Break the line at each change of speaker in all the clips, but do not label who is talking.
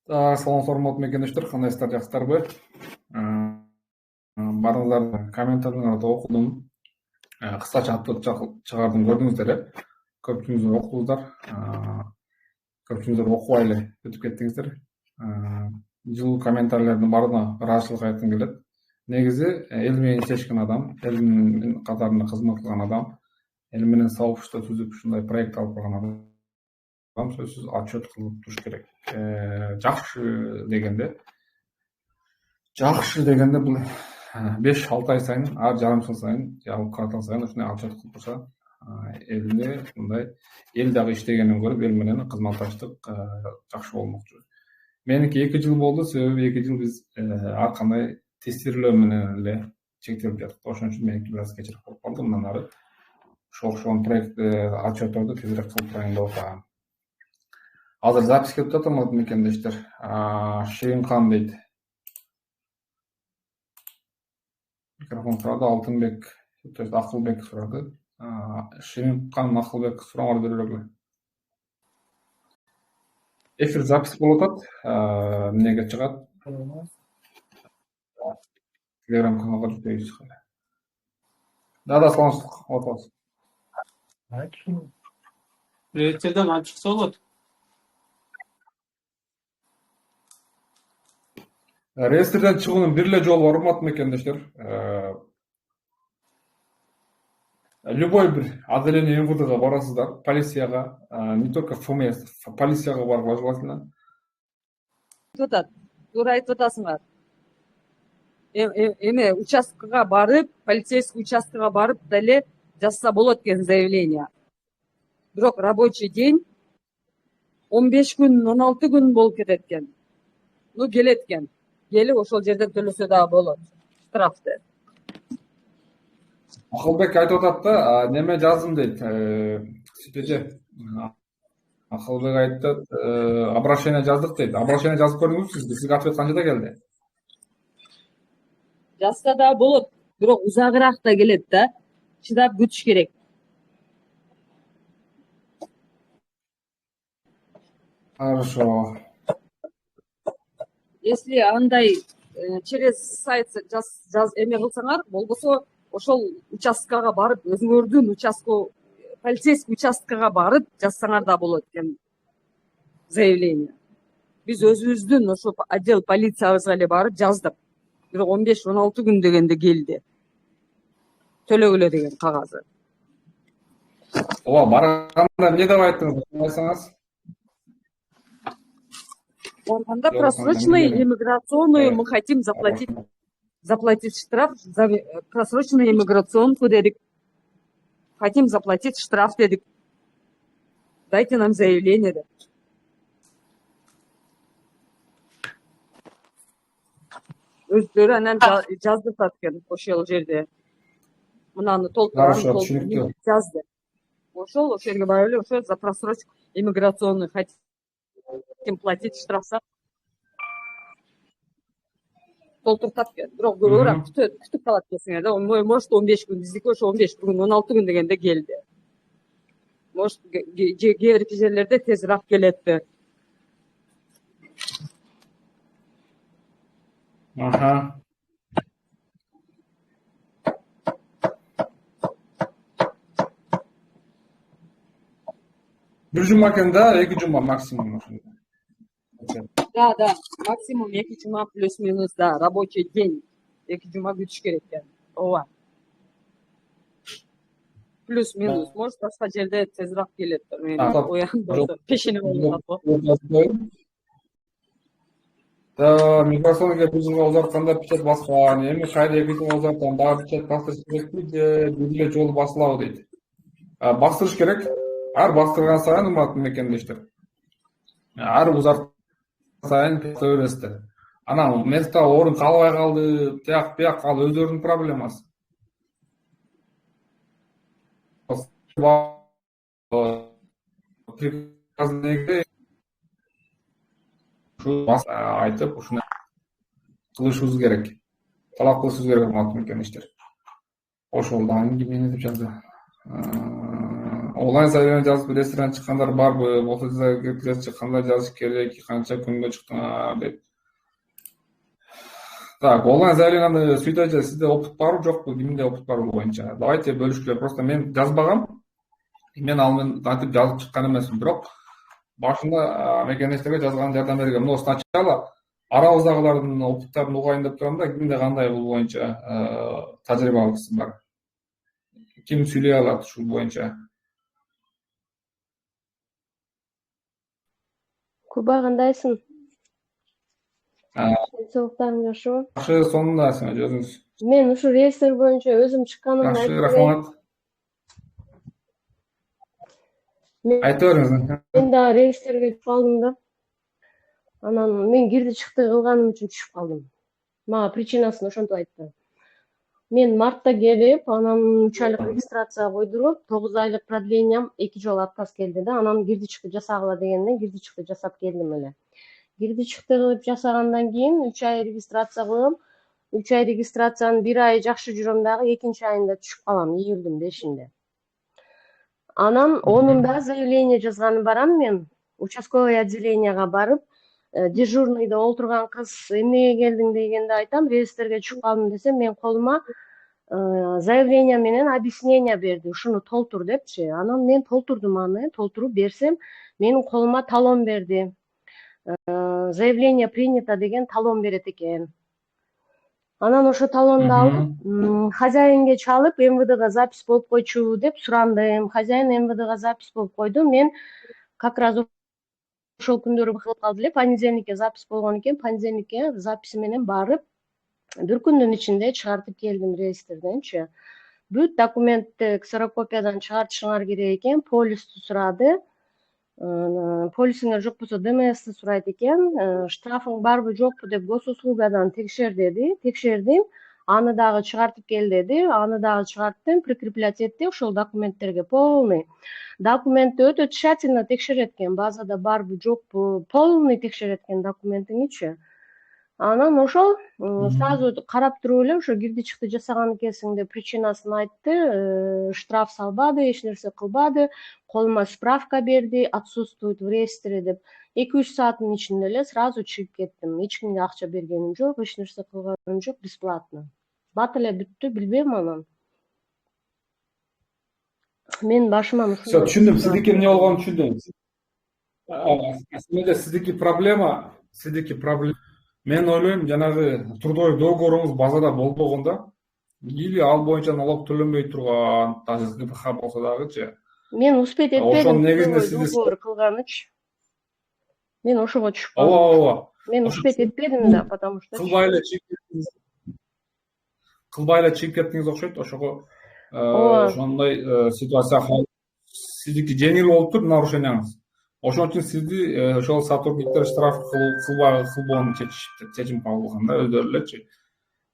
Салам урматтуу мекендештер, кандайсыздар, жакшысыздарбы? Баарыңыздардын комментарийлерди окудум. Кыскача отчет чыгардым, көрдүңүздөр, көпчүлүгүңүздөр окудуңуздар, көпчүлүгүңүздөр окубай эле өтүп кеттиңиздер. Жылуу комментарийлердин баарына ыраазычылык айткым келет. Негизи эл менен иштешкен адам, элдин катарында кызмат кылган адам, эл менен сообщество түзүп ушундай проект алып барган адам сөзсүз отчет кылып туруш керек. Жакшы дегенде бул 5-6 ай сайын, ар жарым жыл сайын, жарым квартал сайын ушундай отчет кылып турса, элине мындай эл дагы иштегенин көрүп, эл менен кызматташтык жакшы болмокчу. Меники 2 жыл болду, себеби 2 жыл биз ар кандай тестирование менен эле чектелип жаттык. Ошон үчүн меники бир аз кечирээк болуп калды. Мындан ары ошол проект отчетторду тезирээк кылып турайын деп атам. Азыр запись кетип жатам, мекендештер. Ширинкан дейт. Микрофон сурады, Алтынбек, то есть Акылбек сурады. Ширинкан, Акылбек сураңар берелби. Эфир запись болуп атат. Эмнеге чыгат? Телеграм каналга жүктөйбүз. Да, саламатсызбы. Отабыз.
Реестерден алып чыкса болот.
Реестрден чыгуунун бир эле жолу бар, урматтуу мекендештер. Любой бир отделение МВДга барасыздар, полицияга, не только ФМС, полицияга барууга желательно.
Туура айтып атасыңар. Эме участкага барып, полицейский участкага барып деле жазса болот экен заявление. Бирок рабочий день 15 күн, 16 күн болуп кетет экен. Келет экен. Келип ошол жерден төлөсө дагы болот штрафты.
Акылбек айтып атат да, неме жаздым дейт. Сүтөжө. Акылбек айтат, обращение жаздык дейт. Обращение жазып көрдүңүзбү? Сизге ответ канчада келди?
Жазса да болот, бирок узагыраак да келет да. Чыдап күтүш керек.
Хорошо.
Если андай через сайт эме кылсаңар, болбосо ошол участкага барып, өзүңөрдүн полицейский участкага барып жазсаңар да болот экен заявление. Биз өзүбүздүн ошо отдел полициябызга эле барып жаздык. Бирок 15-16 күн дегенде келди. Төлөгүлө деген кагазы.
Ооба, барганда эмне деп айттыңыз? Айтсаңыз.
Барганда просроченный иммиграционную мы хотим заплатить штраф за просроченную иммиграционку дедик. Хотим заплатить штраф дедик. Дайте нам заявление деп. Өздөрү анан жаздыртат экен ошол жерде. Мынаны толтурам жазды. Ошол жерге барып эле ошо за просрочку иммиграционную хотим платить штрафса толтуртат экен. Бирок көбүрөөк күтүп калат экенсиңер да. Может 15 күн, биздики ошо 15 күн, 16 күн дегенде келди. Может кээ бир жерлерде тезирээк келет.
Бир жума экен да, 2 жума максимум.
Да, максимум 2 жума плюс-минус, да, рабочий день. 2 жума күтүш керек экен. Ооба. Плюс-минус, может башка жерде тезирээк келет. Мен ояндым, пешене болуп.
Микрофонго 1 жылга узартканда печать баскан, эми кайра 2 жылга узарткан, дагы печать бастырыш керекпи же бир эле жолу басылабы дейт. Бастырыш керек. Ар бастырган сайын, урматтуу мекендештер, ар узарткан сайын көрөсүздөр. Анан место орун калбай калды, тияк ал өздөрүнүн проблемасы. Айтып, ушуну кылышыбыз керек. Талап кылышыбыз керек, урматтуу мекендештер. Ошол да эмне деп жазды? Онлайн заявление жазып реестрден чыккандар барбы? Болсо жазып чыккандар жазыш керек, канча күнгө чыктыңар деп. Так, онлайн заявлениени сүйтөчү, сизде опыт барбы жокпу? Кимде опыт бар бул боюнча? Давайте бөлүшкүлө. Просто мен жазбагам. Мен ал мен кантип жазып чыккан эмесмин, бирок башында мекенештерге жазган жардам бергем. Но сначала арабыздагылардын опыттарын угайын деп турам да, кимде кандай бул боюнча тажрыйбабыз бар. Ким сүйлөй алат ушул боюнча?
Куба, кандайсың? Денсаулыктарың жакшыбы?
Жакшы, сонунда сиз өзүңүз.
Мен ушу реестр боюнча өзүм чыкканымды
Жакшы,
айтып
рахмат. Айтып бериңиз.
Мен дагы реестрге түшүп калдым да. Анан мен кирди чыкты кылганым үчүн түшүп калдым. Мага причинасын ошентип айтты. Мен мартта келип, анан 3 айлык регистрацияга койдуруп, 9 айлык продлениям 2 жолу отказ келди да. Анан кирди чыкты жасагыла дегенден кирди чыкты жасап келдим эле. Кирди чыкты кылып жасагандан кийин 3 ай регистрация кылып, 3 ай регистрациянын 1 айы жакшы жүрөм дагы, 2-нчи айында түшүп калам, июлдун 5-inde. Анан 10-unda заявление жазганы барам мен, участковый отделенияга барып, дежурныйда олтурган кыз эмнеге келдиң дегенде айтам, реестрге түшүп калдым десем, мен колума заявление менен объяснение берди, ушуну толтур депчи. Анан мен толтурдум аны, толтуруп берсем, менин колума талон берди. Заявление принято деген талон берет экен. Анан ошо талонду алып, хозяинге чалып, МВДга запись болуп койчу деп сурандым. Хозяин МВДга запись болуп койду. Мен как раз ошол күндөрү кылып калды эле, понедельникке запись болгон экен, понедельникке записи менен барып, бир күндүн ичинде чыгартып келдим реестрденчи. Бүт документти ксерокопиядан чыгартышыңар керек экен, полисту сурады. Полисиңер жок болсо ДМСти сурайт экен, штрафың барбы жокпу деп госуслугадан текшер деди. Текшердим, аны дагы чыгартып кел деди, аны дагы чыгарттым, прикреплять этти ошол документтерге полный. Документти өтө тщательно текшерет экен, базада барбы жокпу, полный текшерет экен документиңичи. Анан ошол сразу карап туруп эле ошо кирди чыкты жасаган экенсиң деп причинасын айтты, штраф салбады, эч нерсе кылбады, колума справка берди, отсутствует в реестре деп. 2-3 сааттын ичинде эле сразу чыгып кеттим. Эч кимге акча бергеним жок, эч нерсе кылганым жок, бесплатно. Бат эле бүттү, билбейм анан. Мен башыман
Все, түшүндүм. Сиздики эмне болгонун түшүндүм. Асмеде сиздики проблема. Мен ойлойм, жанагы трудовой договоруңуз базада болбогондо, или ал боюнча налог төлөнбөй турган, даже ГПХ болсо дагычы.
Мен успеть этпедим,
Ошонун негизинде сиз
договор кылганычы. Мен ошого түшүп
калдым. Ооба.
Мен успеть этпедим да, потому что
кылбай эле чыгып кеттиңиз окшойт. Ошого ошондой ситуация сиздики жеңил болуптур нарушенияңыз. Ошон үчүн сизди ошол сотрудниктер штраф кылбоону чечим кабыл кылган да, өздөрү элечи.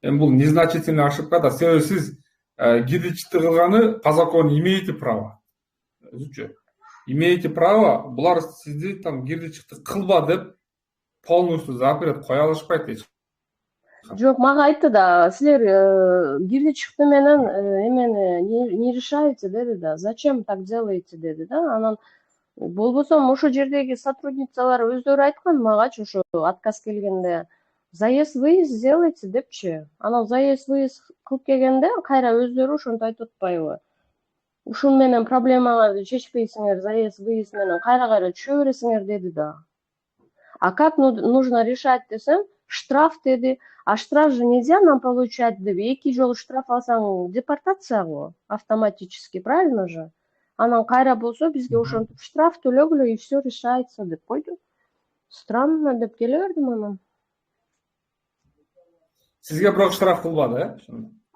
Эми бул незначительный ошибка да. Себеби сиз кирди чыкты кылганы по закону имеете право. Өзүчө. Имеете право, булар сизди там кирди чыкты кылба деп полностью запрет кое алышпайт эч.
Жок, мага айтты да, силер кирди чыкты менен эмени не решаете деди да. Зачем так делаете деди да. Анан болбосо ошо жердеги сотрудницалар өздөрү айткан магачы, ошо отказ келгенде заезд выезд сделайте депчи. Анан заезд выезд кылып келгенде кайра өздөрү ошентип айтып атпайбы? Ушун менен проблемаларды чечпейсиңер, заезд выезд менен кайра түшө бересиңер деди да. А как нужно решать десем, штраф деди. А штраф же нельзя нам получать деп. 2 жолу штраф алсаң депортация го автоматически, правильно же? Анан кайра болсо бизге ошентип штраф төлөгүлө и все решается деп койду. Странно деп келе бердим анан.
Сизге бирок штраф кылбады,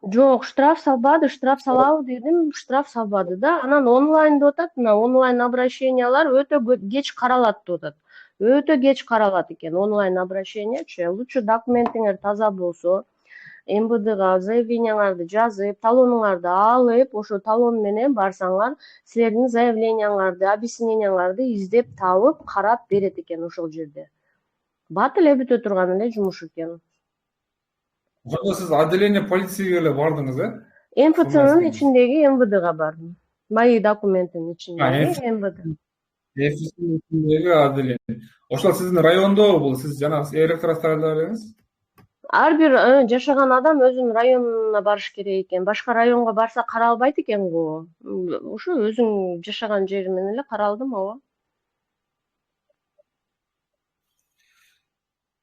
Жок, штраф салбады, штраф салабы дедим, штраф салбады да. Анан онлайн деп атат, мына онлайн обращениялар өтө кеч каралат деп атат. Өтө кеч каралат экен онлайн обращениячи. Лучше документиңер таза болсо, МВДга заявлениеңарды жазып, талонуңарды алып, ошо талон менен барсаңар, силердин заявленияңарды, объяснениеңарды издеп табып, карап берет экен ошол жерде. Бат эле бүтө турган эле жумуш экен.
Ошондо сиз отделение полицияга эле бардыңыз,
МФЦнын ичиндеги МВДга бардым. Мои документтин ичинде МВД.
Эфис'in içindeki Adile. Ошол сиздин райондо бул, сиз жанагы электорат сайлап элеңиз.
Ар бир жашаган адам өзүнүн районуна барыш керек экен. Башка районго барса каралбайт экен го. Ошо өзүң жашаган жери менен эле каралдым, ооба.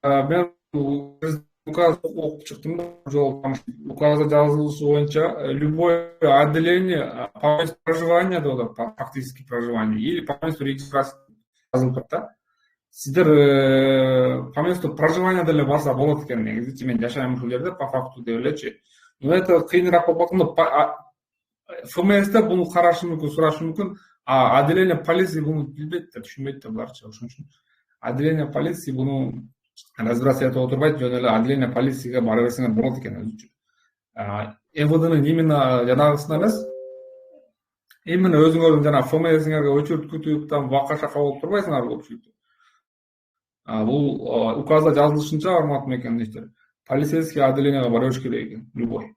Мен указ окуп чыктым да, жол указда жазылышы боюнча любое отделение по месту проживания деп атат, фактически проживание или по месту регистрации жазылып турат да. Сиздер по месту проживания деле барса болот экен негизи. Мен жашайм ушул жерде по факту деп элечи. Но это кыйыныраак болуп калат. ФМСте буну карашы мүмкүн, сурашы мүмкүн. А отделение полиции буну билбейт да, түшүнбөйт да буларчы. Ошон үчүн отделение полиции буну разбираться этип отурбайт, жөн эле отделение полицияга бара берсеңер болот экен өзүнчө. МВДнын именно жанагысына эмес, именно өзүңөрдүн жана ФМСиңерге очередь күтүп, там вака шака болуп турбайсыңар көпчүлүктү. Бул указда жазылышынча, урматтуу мекендештер, полицейский отделениеге бара бериш керек экен, любой.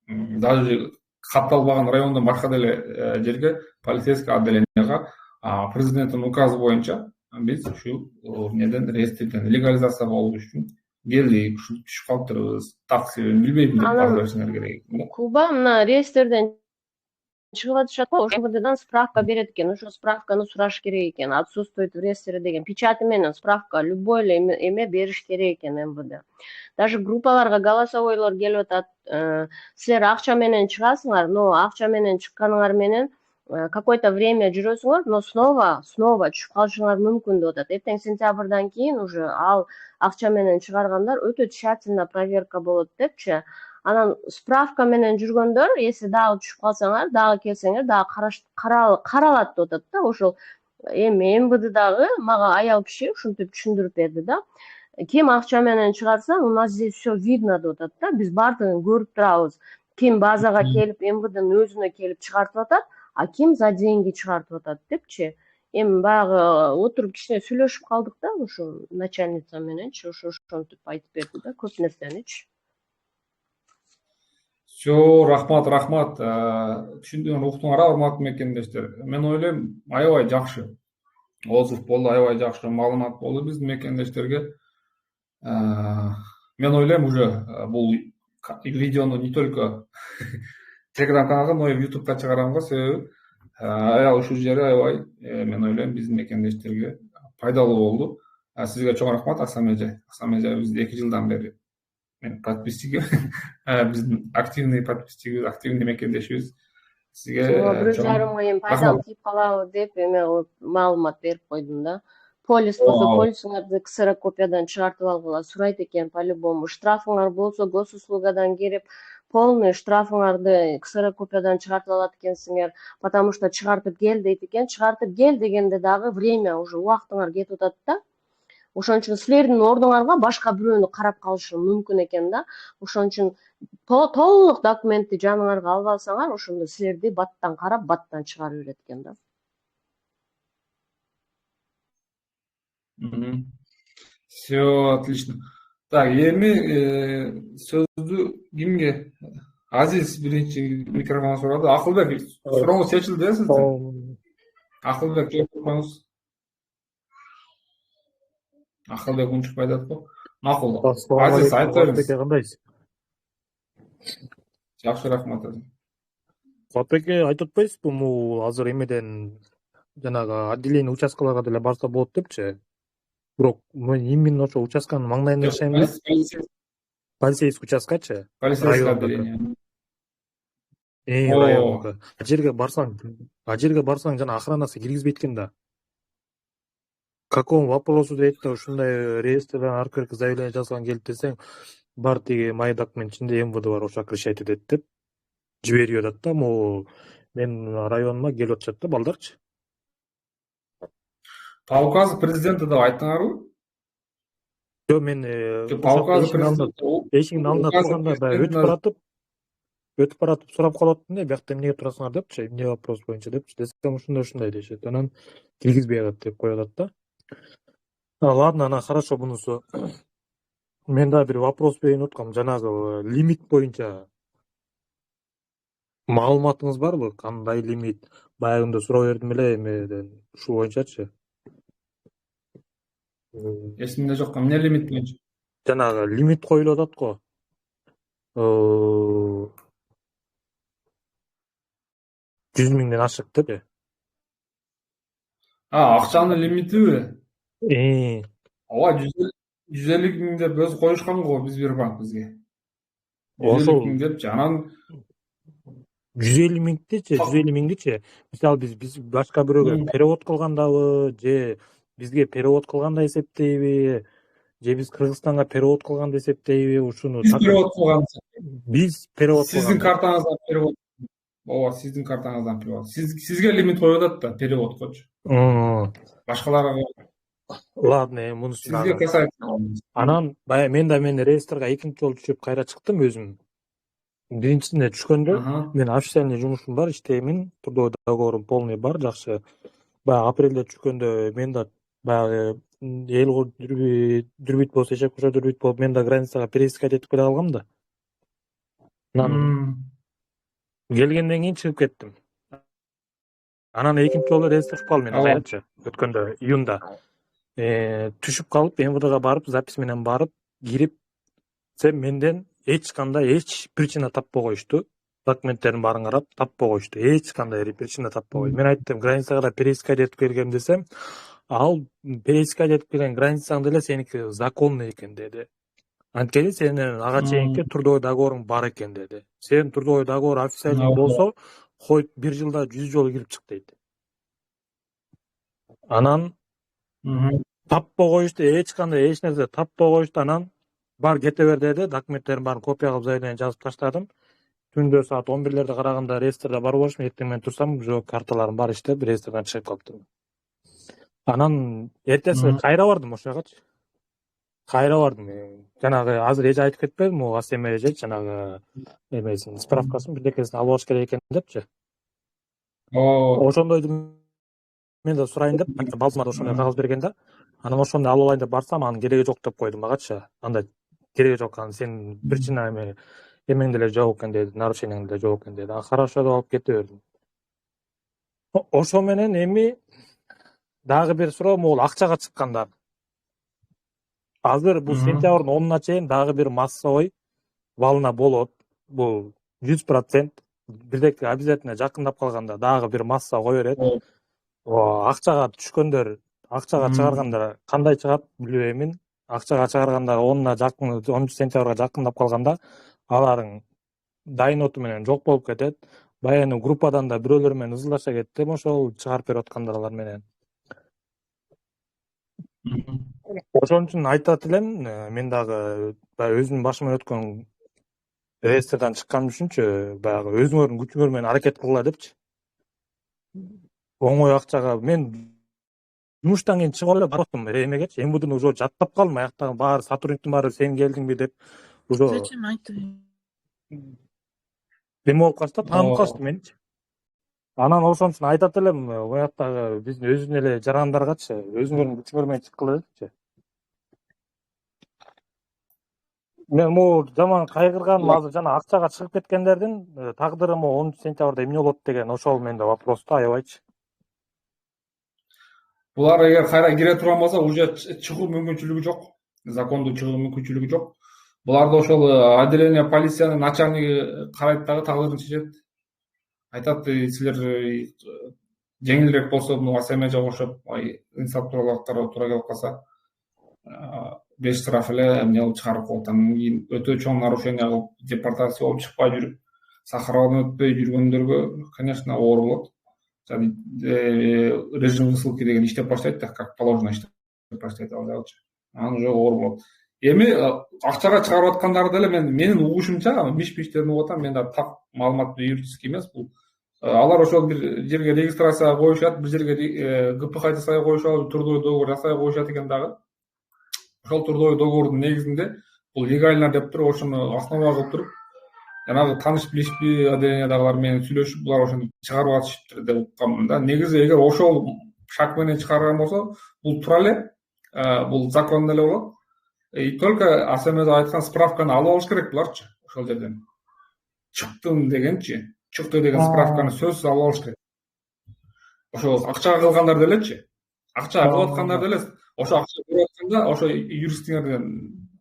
Даже катталбаган райондон башка деле жерге полицейский отделениега президенттин указы боюнча биз ушул эмнеден, реестрден легализация болуш үчүн келдик, ушул түшүп калыптырбыз, такси билбейм деп бара беришиңер керек экен.
Куба мына реестрден чыгып атышат го, ОШМВДдан справка берет экен. Ошо справканы сураш керек экен. Отсутствует в реестре деген печати менен справка любой эле эме бериш керек экен МВД. Даже группаларга голосовойлор келип атат. Силер акча менен чыгасыңар, но акча менен чыкканыңар менен какое-то время жүрөсүңөр, но снова түшүп калышыңар мүмкүн деп атат. Эртең сентябрдан кийин уже ал акча менен чыгаргандар өтө тщательно проверка болот депчи. Анан справка менен жүргөндөр, если дагы түшүп калсаңар, дагы келсеңер, дагы каралат деп атат да. Ошол эми МВДдагы мага аял киши ушинтип түшүндүрүп берди да. Ким акча менен чыгарса, у нас здесь все видно деп атат да. Биз баардыгын көрүп турабыз. Ким базага келип, МВДнын өзүнө келип чыгартып атат, а ким за деньги чыгартып атат депчи. Эми баягы отуруп кичине сүйлөшүп калдык да, ошо начальница мененчи, ошентип айтып берди да, көп нерсеничи.
Все, рахмат. Түшүндүңөр, уктуңар, урматтуу мекендештер. Мен ойлойм, аябай жакшы отзыв болду, аябай жакшы маалымат болду биздин мекендештерге. Мен ойлойм, уже бул видеону не только Telegram каналга, но и YouTube'га чыгарам го, себеби ушул жери аябай, мен ойлойм, биздин мекендештерге пайдалуу болду. Сизге чоң рахмат, Аксам эже. Аксам эже бизде 2 жылдан бери мен подписчигим, биздин активный подписчигибиз, активный мекендешибиз. Сизге
бир жарым айым пайдалуу тийип калабы деп эме маалымат берип койдум да. Полис болсо полисиңарды ксерокопиядан чыгартып алгыла сурайт экен по-любому. Штрафыңар болсо госуслугадан кирип, полный штрафыңарды ксерокопиядан чыгартып алат экенсиңер, потому что чыгартып кел дейт экен. Чыгартып кел дегенде дагы время уже убактыңар кетип атат да. Ошон үчүн силердин ордуңарга башка бирөөнү карап калышы мүмкүн экен да. Ошон үчүн толук документти жаныңарга алып алсаңар, ошондо силерди баттан карап, баттан чыгарып берет экен да.
Все отлично. Так, эми сөздү кимге? Азиз биринчи микрофон сурады. Акылбек, сурооңуз чечилди да сиздин? Акылбек, жооп коюңуз. Акылбек унчукпай атат го. Макул. Азиз, айтып бериңиз.
Кандайсыз?
Жакшы, рахмат.
Кулатбекке айтып атпайсызбы, бул азыр эмеден жанагы отделение участкаларга деле барса болот депчи. Бирок мен именно ошо участканын маңдайында жашайм да. Полицейский участкачы.
Полицейский отделение.
Районунда. А жерге барсаң жана охранасы киргизбейт экен да. Какому вопросу дейт да, ушундай реестрден аркыркы заявление жазган келип десең, бар тиги мои документ ичинде МВД бар, ошо решать этет деп жиберип атат да. Могу менин районума келип атышат да балдарчы.
По указу президента деп айттыңарбы?
Жок, мен эшиктин алдында турганда өтүп баратып сурап калаттым да, биякта эмнеге турасыңар депчи, эмне вопрос боюнча депчи, десем ушундай дешет. Анан киргизбей атат деп коюп атат да. Ладно, ана хорошо бунусу. Мен да бир вопрос берейин аткам, жанагы лимит боюнча Маалыматыңыз барбы? Кандай лимит? Баягында суроо бердим эле эмеден. Ушул боюнчачы.
Эсимде жок. Эмне лимит боюнча?
Жанагы лимит коюлуп атат го. 100 миңден ашык депчи.
Акчанын лимитиби? Ооба 150 миң деп өзү коюшкан го Сбербанк бизге. 150
Ошол
миң депчи. Анан
150 миңдичи, мисалы биз башка бирөөгө перевод кылгандабы, же бизге перевод кылганда эсептейби, же биз Кыргызстанга перевод кылганда эсептейби, ушуну
биз перевод кылганбыз.
биз перевод
Сиздин
кылганда.
картаңыздан перевод. Ооба, сиздин картаңыздан перевод. Сизге лимит коюп атат да переводкочу. Башкаларга
Ладно, мунусун
сизге
дагы.
касается.
Анан баягы мен реестрге экинчи жолу түшүп кайра чыктым өзүм. Биринчисинде түшкөндө мен официальный жумушум бар, иштеймин, трудовой договорум полный бар, жакшы. Баягы апрелде түшкөндө мен да баягы эл дүрбүйт болсо эшек кошо дүрбүйт болуп мен да границага переискать этип келе калгам да. Анан келгенден кийин чыгып кеттим. Анан экинчи жолу рейс түшүп калдым мен кайрачы. Өткөндө июнда. Түшүп калып МВДга барып, запись менен барып, кирип менден эч причина таппай коюшту. Документтердин баарын карап таппай коюшту. Эч кандай причина таппай койду. Мен айттым, границага да переискать этип келгем десем, ал переискать этип келген границаң деле сеники законный экен деди. Анткени сенин ага чейинки трудовой договоруң бар экен деди. Сенин трудовой договор официальный болсо, койуп 1 жылда 100 жолу кирип чык дейт. Анан таппай коюшту, эч нерсе таппай коюшту. Анан бар кете бер деди, документтердин баарын копия кылып заявление жазып таштадым. Түндө саат 11-лерде караганда реестрде бар болушум, эртең менен турсам, уже карталарым бар иштеп, реестрден чыгып калыптыр. Анан эртеси кайра бардым ошогачы. Кайра бардым. Жанагы азыр эже айтып кетпедимби, АСМ эже жанагы эмесин, справкасын бирдекесин алып алыш керек экен депчи. Ошондойду мен да сурайын деп, балсымада ошондой кагаз берген да. Анан ошондой алып алайын деп барсам, анын кереги жок деп койдум агачы. Андай кереги жок, анан сен причина эмең деле жок экен деди, нарушениең деле жок экен деди. Хорошо деп алып кете бердим. Ошо менен эми дагы бир суроо, могул акчага чыкканда. Азыр бул сентябрдын 10-на чейин дагы бир массовый волна болот. Бул 100% бирдеке обязательно жакындап калганда дагы бир масса кое берет. Акчага түшкөндөр, акчага чыгаргандар кандай чыгат билбеймин. Акчага чыгаргандар 10 сентябрга жакындап калганда алардын дайноту менен жок болуп кетет. Баягы группадан да бирөөлөр менен ызылдаша кеттим, ошол чыгарып берип аткандар алар менен. Ошон үчүн айтат элем, мен дагы өзүмдүн башыман өткөн реестрден чыккан үчүнчү, баягы өзүңөрдүн күчүңөр менен аракет кылгыла депчи. Оңой акчага мен жумуштан кийин чыгып эле бараттым эмегечи. МВДны уже жаттап калдым, аяктагы баары сотрудниктин баары сен келдиңби деп уже
Зачем айтты?
Эме болуп калышты, таанып калышты менчи. Анан ошон үчүн айтат элем, ояктагы биздин өзүнүн эле жарандаргачы, өзүңөрдүн күчүңөр менен чыккыла депчи. Мен могу жаман кайгырганым азыр жана акчага чыгып кеткендердин тагдыры 10 сентябрда эмне болот деген ошол менде вопросту аябайчы.
Булар эгер кайра кире турган болсо, уже чыгуу мүмкүнчүлүгү жок. Закондуу чыгуу мүмкүнчүлүгү жок. Буларды ошол отделение полициянын начальниги карайт дагы тагдырын чечет. Айтат, силер жеңилирээк болсо, АСМге окшоп, инсап туралактарга туура келип калса, 5 штраф эле эмне кылып чыгарып коет. Анан кийин өтө чоң нарушение кылып, депортация болуп чыкпай жүрүп, сахаровдон өтпөй жүргөндөргө, конечно, оор болот. Режим высылки деген иштеп баштайт да, как положено иштеп баштайт алчы. Анан уже оор болот. Эми акчага чыгарып аткандары деле менин угушумча, миш-миштерин угуп атам, мен да так маалымат юридический эмес бул. Алар ошол бир жерге регистрацияга коюшат, бир жерге ГПХ жасай коюшат, трудовой договор жасай коюшат экен дагы. Ошол трудовой договордун негизинде бул легально деп туруп, ошону основа кылып туруп, жанагы тааныш билишпи отделениядагылар менен сүйлөшүп, булар ошону чыгарып атышыптыр деп укканмын да. Негизи эгер ошол шак менен чыгарган болсо, бул туура эле, бул закондуу эле болот. И только АСМда айткан справканы алып алыш керек буларчы ошол жерден. Чыктым дегенчи, чыкты деген справканы сөзсүз алып алыш керек. Ошо акчага кылгандар делечи. Акчага кылып аткандар деле ошо акча берип атканда ошо юристиңерден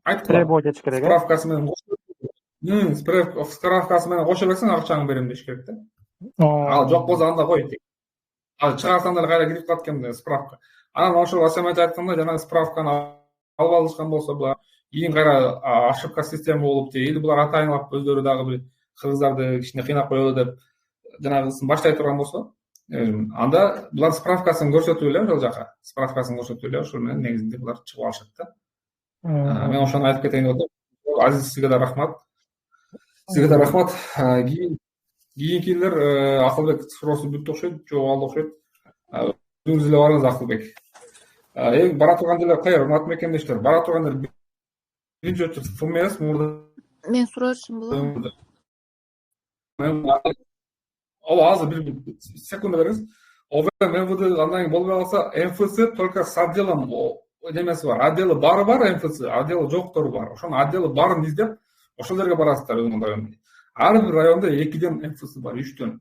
айткыла.
требовать этиш керек,
Справкасы менен справкасы менен кошо берсең акчаңды берем деш керек да. Ал жок болсо анда кой. Ал чыгарсаң деле кайра кирип калат экен справка. Анан ошо Асемет айткандай жанагы справканы алып алышкан болсо булар кийин кайра ошибка система болуп же или булар атайынлап өздөрү дагы бир кыргыздарды кичине кыйнап коелу деп жанагысын баштай турган болсо, анда булар справкасын көрсөтүп эле ошол жака справкасын көрсөтүп эле ошол менен негизинде булар чыгып алышат да. Мен ошону айтып кетейин деп атам. Азиз, сизге да рахмат. Сизге да рахмат. Кийинкилер Акылбек суроосу бүттү окшойт, жок алды окшойт. Өзүңүз эле барыңыз Акылбек. Эң бара турган деле кайер, урматтуу мекендештер, бара турган эле биринчи очередь ФМС мурда.
Мен сурашым болобу?
Ооба, азыр бир секунда бериңиз. ОВМ МВД андан кийин болбой калса, МФЦ только с отделом немеси бар. Отделы бары бар МФЦ, отделы жоктору бар. Ошонун отделы барын издеп, ошол жерге барасыздар өзүңүз районуна. Ар бир районда 2ден МФЦ бар, 3төн.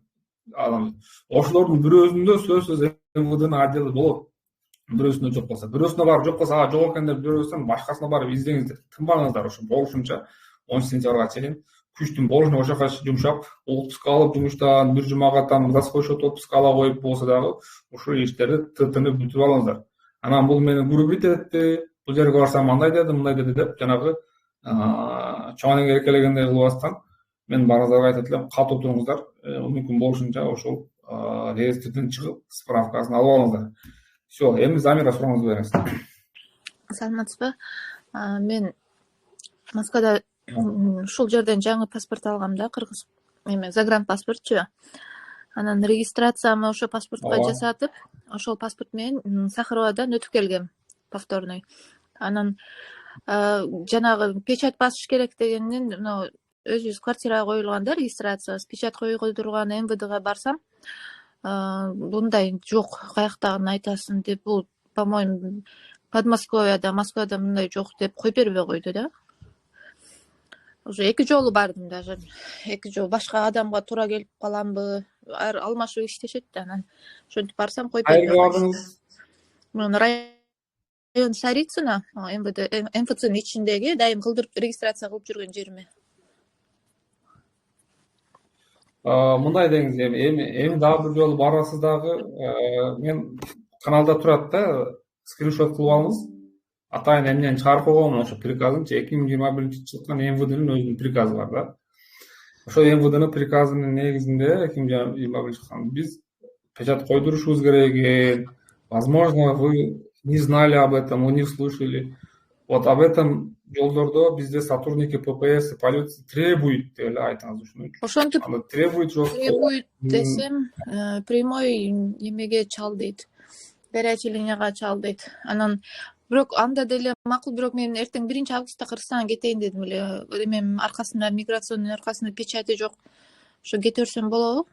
Ошолордун бирөөсүндө сөзсүз МВДнын отделы болот. Бирөөсүндө жок болсо, бирөөсүндө бар, жок болсо, жок экен деп бирөөсүн башкасына барып издеңиздер. Тынбаңыздар ошо болушунча 10 сентябрга чейин күчтүн болушуна ошока жумшап, отпуск алып жумуштан бир жумага там за свой счет отпуск ала коюп болсо дагы ушул иштерди тынып бүтүп алыңыздар. Анан бул мени гурубит этти, бул жерге барсам мындай деди, мындай деди деп жанагы чоң эркелегендей кылбастан мен баарыңыздарга айтат элем, катуу туруңуздар. Мүмкүн болушунча ошол реестрден чыгып справкасын алып алыңыздар. Все, эми Замира сурооңузду бериңиз.
Саламатсызбы? Мен Москвада ушул жерден жаңы паспорт алгам да, кыргыз эме загранпаспортчу. Анан регистрациямды ошо паспортко жасатып, ошол паспорт менен Сахаровадан өтүп келгем, повторный. Анан жанагы печать басыш керек дегенден, өзүбүз квартирага коюлган да регистрациясы, печать койдурган МВДга барсам, мындай жок, каяктагын айтасың деп, бул, по-моему, Подмосковьяда, Москвада мындай жок деп коюп бербей койду да. Уже 2 жолу бардым даже. 2 жолу башка адамга туура келип каламбы, алмашып иштешет да, анан ошентип барсам коюп бербей койду.
Кайерге бардыңыз?
Мен район Царицына, МВД, МФЦнын ичиндеги дайым кылдырып регистрация кылып жүргөн жериме.
Мындай деңиз, эми дагы бир жолу барасыз дагы, мен каналда турат да, скриншот кылып алыңыз. Атайын эмнени чыгарып койгон, ошо приказынчы 2021-жылкы МВДнын өзүнүн приказы бар да. Ошо МВДнын приказынын негизинде 2021-жылкы биз печать койдурушубуз керек экен. Возможно, вы не знали об этом, вы не слышали. Вот об этом жолдордо бизде сотрудники ППС и полиции требует деп эле айтыңыз ушуну.
Ошентип
Требует
требует десем, прямой эмеге чал дейт. Горячий линияга чал дейт. Анан бирок анда деле макул, бирок мен эртең 1-августта Кыргызстанга кетейин дедим эле. Эмем аркасында, миграционный аркасында печати жок. Ошо кете берсем болобу?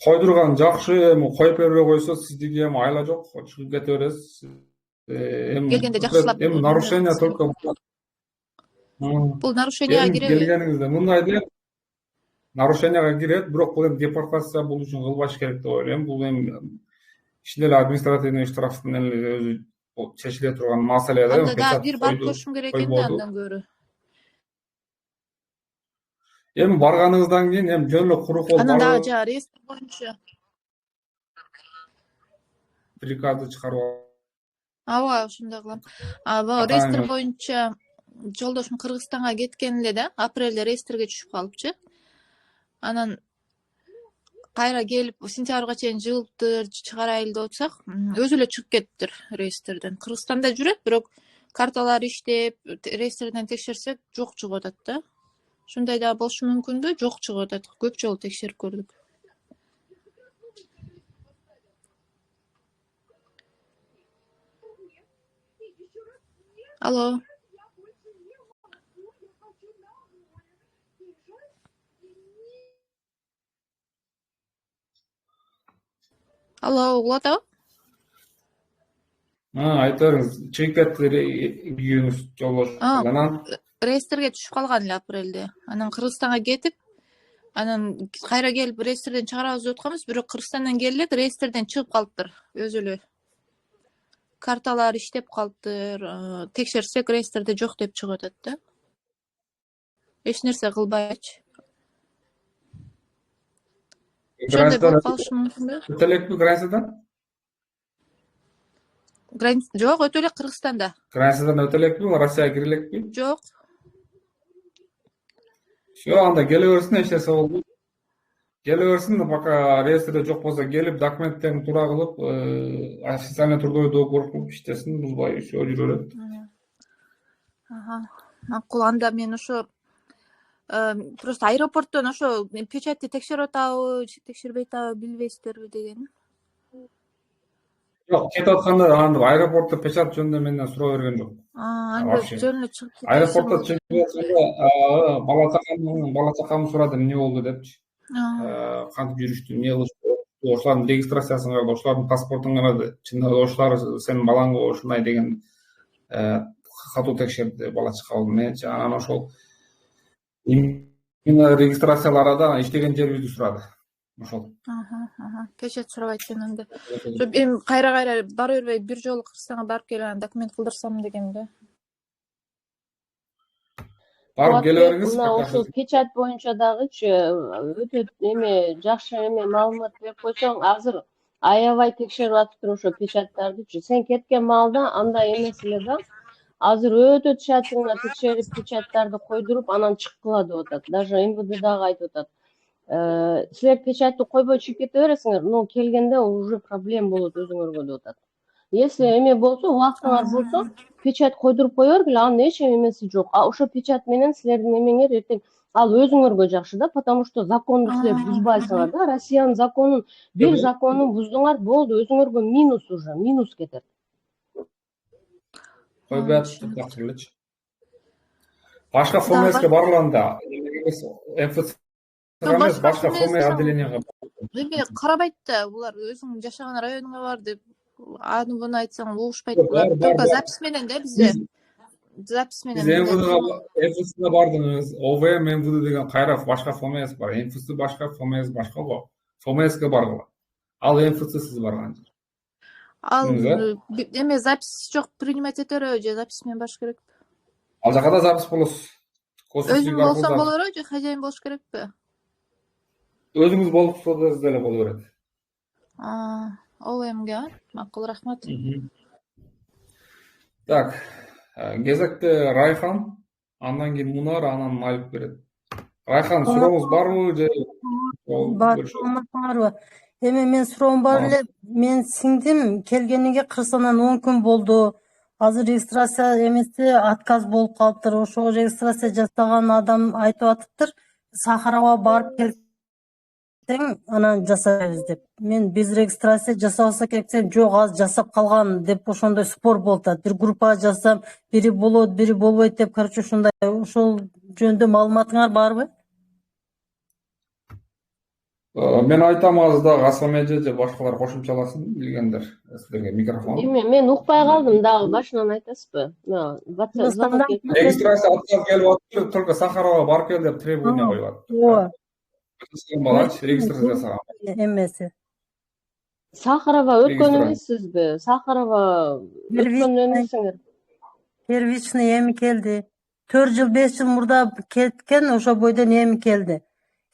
Койдурган жакшы, эми коюп бербей койсо сиздики эми айла жок, чыгып кете бересиз.
Келгенде жакшылап.
Эми нарушение только
Бул нарушенияга киреби?
келгениңизде мындай деп нарушенияга кирет, бирок бул эми депортация бул үчүн кылбаш керек деп ойлойм. Бул эми ичинде эле административный штраф менен эле өзү чечиле турган маселе да.
Анда да бир барып көрүшүм керек экен да, андан көрө.
Эми барганыңыздан кийин эми жөн эле куру кол
Анан дагы жа реестр боюнча
приказды чыгарып
ооба, ошондой кылам. Реестр боюнча жолдошум Кыргызстанга кеткен эле да, апрелде реестрге түшүп калыпчы. Анан кайра келип сентябрга чейин жылыптыр, чыгарайлы деп атсак, өзү эле чыгып кетиптир реестрден. Кыргызстанда жүрөт, бирок карталар иштеп, реестрден текшерсек жок чыгып атат да. Ушундай да болушу мүмкүнбү? Жок чыгып атат. Көп жолу текшерип көрдүк. Алло. Алло, угулат абы?
айта бериңиз. Чыгып кетти күйөөңүз жолдош. Анан
Реестрге түшүп калган эле апрелде. Анан Кыргызстанга кетип, Анан кайра келип реестрден чыгарабыз деп атканбыз, бирок Кыргызстандан келе элек реестрден чыгып калыптыр өзү эле. Карталар иштеп калыптыр, текшерсек реестрде жок деп чыгып атат да. Эч нерсе кылбайчы. Ошондой болуп калышы мүмкүн да.
Өтө элекпи границадан?
Жок, өтө элек Кыргызстанда.
Границадан өтө элекпи? Россияга кире элекпи?
Жок.
Все, анда келе берсин, эч нерсе болбойт. Келе берсин, пока реестрде жок болсо келип, документтерин туура кылып, официальный трудовой договор кылып иштесин, бузбай все жүрө берет.
Макул, анда мен ошо просто аэропорттон ошо печатти текшерип атабы, текшербей атабы билбейсиздерби деген.
Жок, кетип атканда анда аэропортто печат жөнүндө менден суроо берген жок.
Анда жөн эле чыгып кетти.
Аэропортто чыгып бала чакамды сурадым, эмне болду депчи. Кантип жүрүштү, эмне кылышты, ошолардын регистрациясын карады, ошолардын паспортун карады, чындыгында ошолор сенин балаңбы ушундай деген катуу текшерди бала чака менчи. Анан ошол именно регистрацияларда иштеген жерибизди сурады. Ошол.
Печат сурабайт экен анда. Эми кайра бара бербей бир жолу Кыргызстанга барып келип анан документ кылдырсам дегем да.
Барып келе бериңиз.
Мына ошол печат боюнча дагычы өтө эме жакшы эме маалымат берип койсоң, азыр аябай текшерип атыптыр ошо печаттардычы. Сен кеткен маалда андай эмес эле да. Азыр өтө тщательно текшерип печаттарды койдуруп анан чыккыла деп атат. Даже МВД дагы айтып атат. Силер печатты койбой чыгып кете бересиңер, но келгенде уже проблема болот өзүңөргө деп атат. Если эме болсо, убактыңар болсо, печат койдуруп кое бергиле, анын эч эмеси жок. А ошо печат менен силердин эмеңер эртең ал өзүңөргө жакшы да, потому что законду силер бузбайсыңар да. Россиянын законун, бир законун буздуңар, болду, өзүңөргө минус уже, минус кетет.
Койбой атышты, жакшы элечи. Башка ФОМСке барганда, МФЦ эмес, башка ФОМ отделенияга
Эми карабайт да, булар өзүң жашаган районуңа бар деп, аны буну айтсаң угушпайт. Булар только запись менен да бизде. Запись менен.
Биз МФЦга бардыңыз, ОВМ, МВД деген кайра башка ФОМС бар. МФЦ башка, ФОМС башка го. ФОМСке баргыла. Ал МФЦсиз барган жер.
Ал эме запись жок, принимать этереби же запись менен баш керекпи?
Ал жака да запись болосуз.
Өзүң болсоң боло береби же хозяин болуш керекпи?
Өзүңүз болсоңуз деле боло берет.
ОВМге, макул, рахмат.
Так, кезекте Райхан, андан кийин Мунар, анан Алип берет. Райхан, сурооңуз барбы же?
Бар, саламатсыңарбы? Эми мен суроом бар эле, мен сиңдим келгениге Кыргызстандан 10 күн болду. Азыр регистрация эмеси отказ болуп калыптыр. Ошого регистрация жасаган адам айтып атыптыр, Сахарага барып келсең, анан жасайбыз деп. Мен без регистрация жасабаса керек десем, жок, азыр жасап калган деп ошондой спор болуп атат. Бир группага жазсам, бири болот, бири болбойт деп, короче, ушундай. Ошол жөнүндө маалыматыңар барбы?
Мен айтам, азыр дагы Асам эже же башкалар кошумчаласын, билгендер. Силерге микрофон.
Эми мен укпай калдым дагы, башынан айтасызбы?
Регистрация отказ келип атыптыр, только Сахарова барып кел деп требование коюп атыптыр. Балачы регистрация жасаган.
Эмеси.
Сахарова өткөн эмессизби? Сахарова өткөн эмессиңер?
Первичный эми келди. 4 жыл 5 жыл мурда кеткен, ошо бойдон эми келди.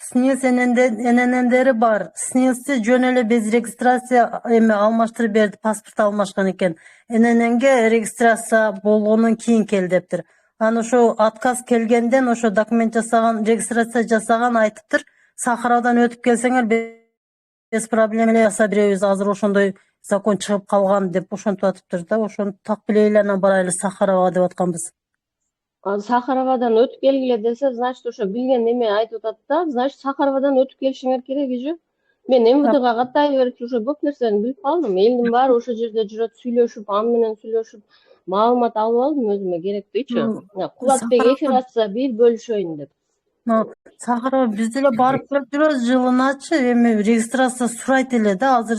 СНИЛС эненендери бар. СНИЛСти жөн эле без регистрация эми алмаштырып берди, паспорт алмашкан экен. НННге регистрация болгондон кийин кел дептир. Анан ошо отказ келгенден ошо документ жасаган, регистрация жасаган айтыптыр. Сахарадан өтүп келсеңер без проблема эле жасап беребиз. Азыр ошондой закон чыгып калган деп ошентип атыптыр да. Ошону так билели, анан барайлы Сахарага деп атканбыз.
Сахаровадан өтүп келгиле десе, значит ошо билген эме айтып атат да, значит Сахаровадан өтүп келишиңер керек же. Мен МВДга каттай берип ушу көп нерсени билип калдым. Элдин баары ошо жерде жүрөт, сүйлөшүп, аны менен сүйлөшүп, маалымат алып алдым өзүмө керектүүчү. Кулатбек эфир ачса бир бөлүшөйүн деп.
Сахарова биз деле барып келип жүрөбүз жылыначы, эми регистрация сурайт эле да, азыр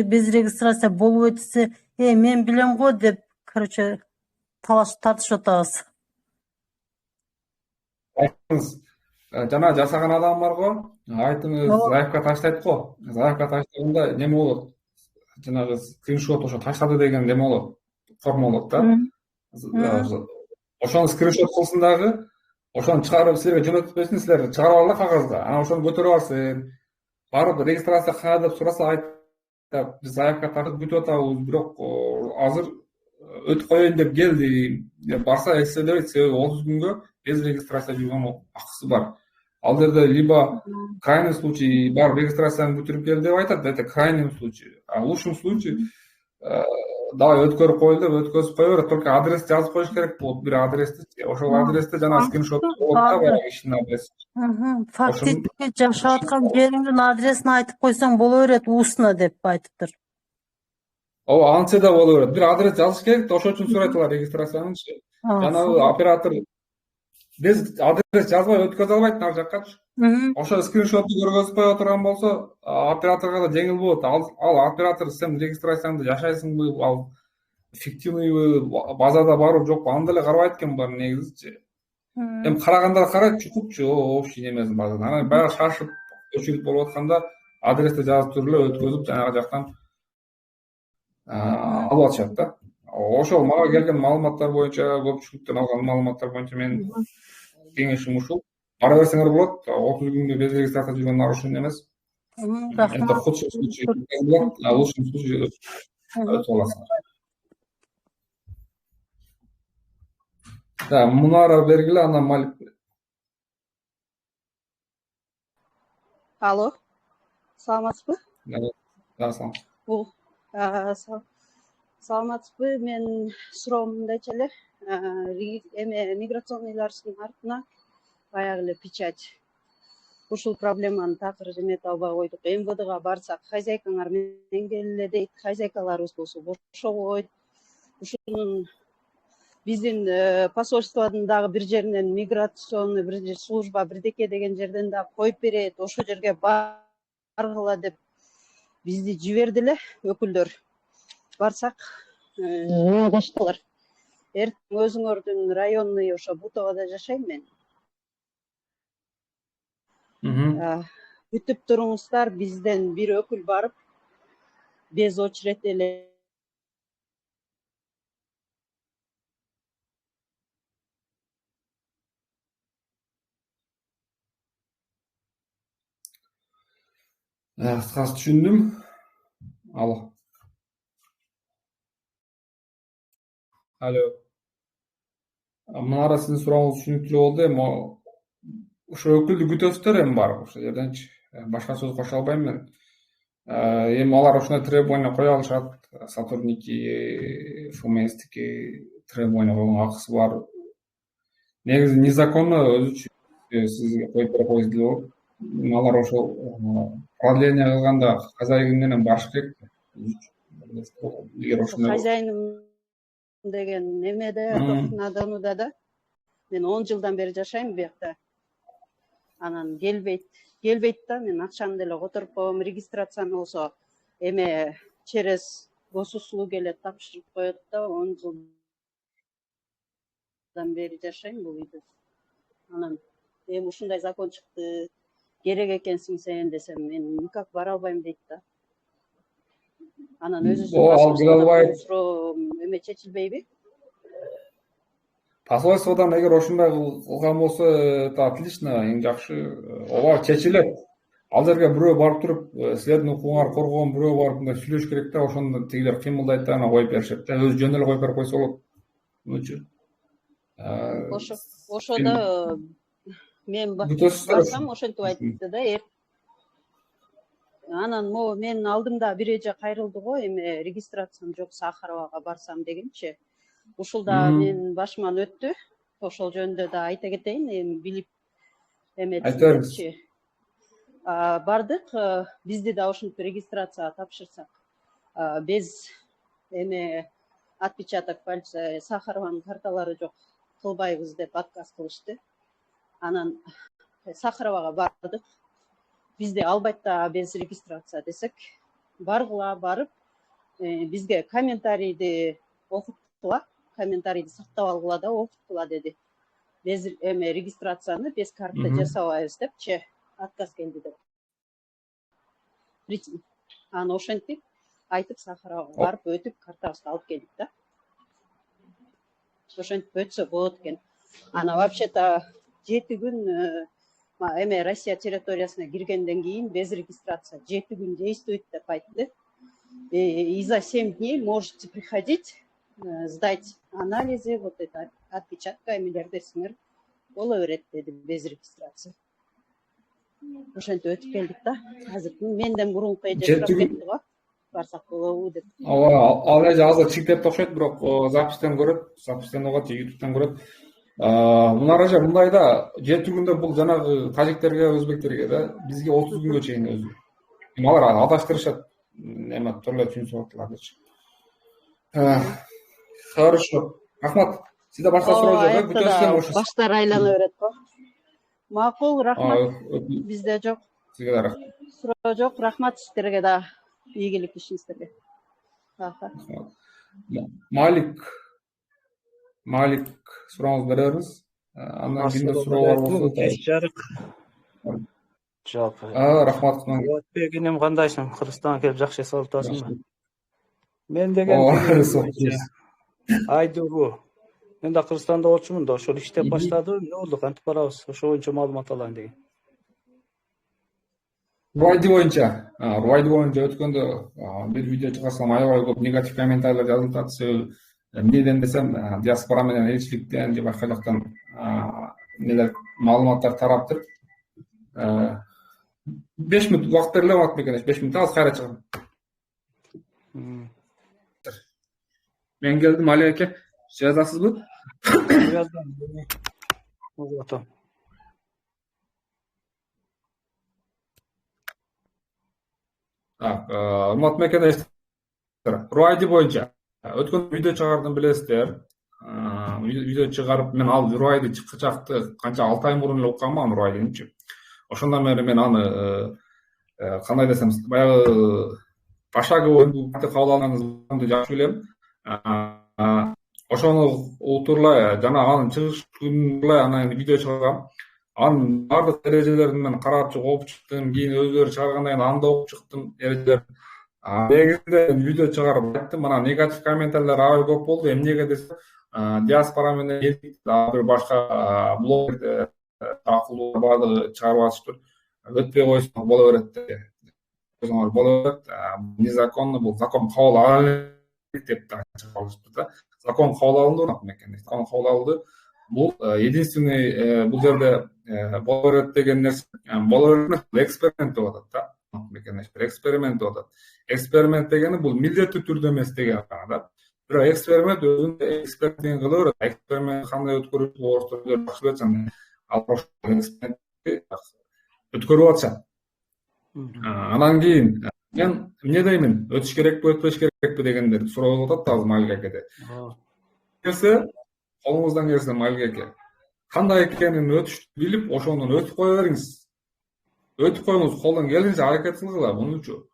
без регистрация болбойт десе, мен билем го деп, короче, тартышып атабыз.
жана жасаган адам барго, айтыңыз заявка таштайт го. Заявка таштаганда неме болот? Жанагы скриншот ошо таштады деген неме болот? Форма болот да. Ошону скриншот кылсын дагы, ошону чыгарып силерге жөнөтүп берсин, силер чыгарып алыңар кагазга. Анан ошону көтөрүп алсын. Барып регистрация кана деп сураса айтып, биз заявка тартып бүтүп атабыз, бирок азыр өтүп коеюн деп келдим деп барса эссе берет, себеби 30 күнгө без регистрация жүргөн акысы бар. Ал жерде либо крайний случай бар, регистрацияны бүтүрүп кел деп айтат, это крайний случай. А в лучшем случае давай өткөрүп коелу деп өткөзүп кое берет, только адрес жазып коюш керек болот, бир адрести. Ошол адресте жана скриншот болот да, баягы кишинин адреси.
Фактически жашап аткан жериңдин адресин айтып койсоң боло берет, устно деп айтыптыр.
Ооба, антсе да боло берет. Бир адрес жазыш керек да, ошон үчүн сурайт алар регистрациянычы. Жанагы оператор без адрес жазбай өткөзө албайт ар жаккачы. Ошо скриншотту көргөзүп кое турган болсо, операторго да жеңил болот. Ал оператор сен регистрацияңды жашайсыңбы, ал фиктивныйбы, базада барбы жокпу, аны деле карабайт экен бар негизичи. Эми карагандар карайт, чукупчу, общий немесин базада. Анан баягы шашып өчүрүп болуп атканда адрести жазып туруп эле өткөзүп жанагы жактан алып атышат да. Ошол мага келген маалыматтар боюнча, көпчүлүктөн алган маалыматтар боюнча менин кеңешим ушул. Бара берсеңер болот, 30 күнгө без регистрация жүргөн нарушение эмес. Это в худшем случае болот, а в лучшем случае өтүп аласыңар. Да, Мунара бергиле, анан Малик.
Алло, саламатсызбы?
Да, салам.
Саламатсызбы? Мен суроом мындайча эле, эме миграционныйлардын артына баягы эле печать. Ушул проблеманы такыр эмете албай койдук. МВДга барсак, хозяйкаңар менен келе дейт, хозяйкаларыбыз болсо бошобойт. Ушунун биздин посольстводун дагы бир жеринен миграционный бир служба бирдеке деген жерден дагы коюп берет, ошол жерге баргыла деп бизди жиберди эле өкүлдөр. Барсак, коштулар. Эртең өзүңөрдүн районный ошо Бутоводо жашайм мен. Күтүп туруңуздар, бизден бир өкүл барып, без очередь эле
Кыскасы түшүндүм. Алло. Мунара сиздин сурооңуз түшүнүктүү болду. Эми ошо өкүлдү күтөсүздөр эми барып ошол жерденчи. Башка сөз кошо албайм мен. Эми алар ошондой требование кое алышат. Сотрудники ФМСтики требование койгон акысы бар. Негизи незаконно өзүчө сизге коюп бере койсо деле болот. Алар ошол продление кылганда хозяин менен барыш керек. Эгер ошондой
хозяиным деген немеде, на Донуда да. Мен 10 жылдан бери жашайм бу жакта. Анан келбейт да, мен акчаны деле которуп коем, регистрацияны болсо эме через госуслуг эле тапшырып коет да, 10 жылдан бери жашайм бул үйдө. Анан эми ушундай закон чыкты, керек экенсиң сен десем, мен никак бара албайм дейт да. Анан өзү суроо эме чечилбейби?
Посольстводан эгер ошондой кылган болсо, это отлично, эң жакшы. Ооба чечилет. Ал жерге бирөө барып туруп, силердин укугуңарды коргогон бирөө барып мындай сүйлөш керек да, ошондо тигилер кыймылдайт да, анан коюп беришет да. Өзү жөн эле коюп берип койсо болот. Мынчы.
Ошодо мен барсам ошентип айтты да. Анан могу менин алдымда бир эже кайрылды го, эме регистрациям жок, Сахаровага барсам дегенчи. Ушул да менин башыман өттү. Ошол жөнүндө да айта кетейин, эми билип эметсиңерчи. Бардык, бизди да ошентип регистрацияга тапшырсак, без эме отпечаток пальца, Сахарованын карталары жок, кылбайбыз деп отказ кылышты. Анан Сахаровага бардык. Бизди албайт да без регистрация десек, баргыла, барып, бизге комментарийди окуттула, комментарийди сактап алгыла да окуттула деди. без эме регистрацияны без карта жасабайбыз депчи отказ келди деп. Аны ошентип айтып Сахарага барып өтүп картабызды алып келдик да. Ошентип өтсө болот экен. Ана вообще-то 7 күн эме Россия территориясына киргенден кийин без регистрация 7 күн действует деп айтты. И за 7 дней можете приходить, сдать анализы, вот это отпечатка эмелерди сиңер бола берет деди без регистрация. Ошентип өтүп келдик да. Азыр менден мурунку эже сурап кетти го. Барсак болобу деп.
Ал эже азыр чиктеп окшойт, бирок запистен көрөт, запистен угат, YouTube'дан көрөт. Мына эже мындайда 7 күндө бул жанагы тажиктерге, өзбектерге да бизге 30 күнгө чейин өзү. Алар адаштырышат, эме төрлө түшүнүп аталарчы. Хорошо. Рахмат. Сизде башка суроо жок, бүтөсүн ошо.
Баштар айлана берет го. Макул, рахмат. Бизде жок.
Сизге да рахмат.
Суроо жок, рахмат сиздерге да. Ийгилик ишиңиздерге.
Малик сурооңузду бере бериңиз. Андан кийин суроолор болсо
кеч жарык. Жок.
Рахмат.
Отбегинем кандайсың? Кыргызстанга келип жакшы эсеп атасыңбы? Мен деген Айдугу. Мен да Кыргызстанда болчумун да, ошол иштеп баштадым. Эмне болду? Кантип барабыз? Ошо боюнча маалымат алайын деген.
Руайди боюнча өткөндө бир видео чыгарсам аябай көп негатив комментарийлер жазылып атат. Эмнеден десем, диаспора менен элчиликтен же башка жактан нелер маалыматтар тараптыр. 5 мүнөт убакыт бериле болот бекен, 5 мүнөт азыр кайра чыгам. Мен келдим, Али аке, жазасызбы?
Жаздым. Вот.
Урматтуу мекендештер, Руайди боюнча өткөн видео чыгардым, билесиздер. Видео чыгарып, мен ал Руайди чыкчакты канча 6 ай мурун эле укканмын Руайдинчи. Ошондон бери мен аны кандай десем, баягы пошаговый кабыл алганыңызды жакшы билем. Ошону утурлай, жана анын чыгыш күнүнлай анан видео чыгаргам. Анын бардык эрежелерин мен карап чыгып окуп чыктым, кийин өздөрү чыгаргандан кийин аны да окуп чыктым эрежелерин. Негизинде видео чыгарып айттым, мына негатив комментарийлер аябай көп болду. Эмнеге десе, диаспора менен бир башка блогер акылуу бардыгы чыгарып атыштыр. Өтпөй койсоң боло берет деп. Өзүңөр боло берет. Незаконно бул закон кабыл алынды деп чыгарышты да. Закон кабыл алынды экен. Закон кабыл алынды. Бул единственный бул жерде боло берет деген нерсе. Боло берет эксперимент деп атат да. Эксперимент деп атат. Эксперимент дегени бул милдеттүү түрдө эмес деген да. Бирок эксперимент өзүнө эксперимент кыла берет. Эксперимент кандай өткөрүлүп орустар жакшы билет. Ал экспериментти өткөрүп атышат. Анан кийин мен эмне деймин? Өтүш керекпи, өтпөш керекпи дегендер суроо болуп атат азыр Малик акеде. Келсе, колуңуздан келсе Малик аке, кандай экенин өтүштү билип, ошондон өтүп кое бериңиз. Өтүп коюңуз, колдон келинче аракет кылгыла мунучу.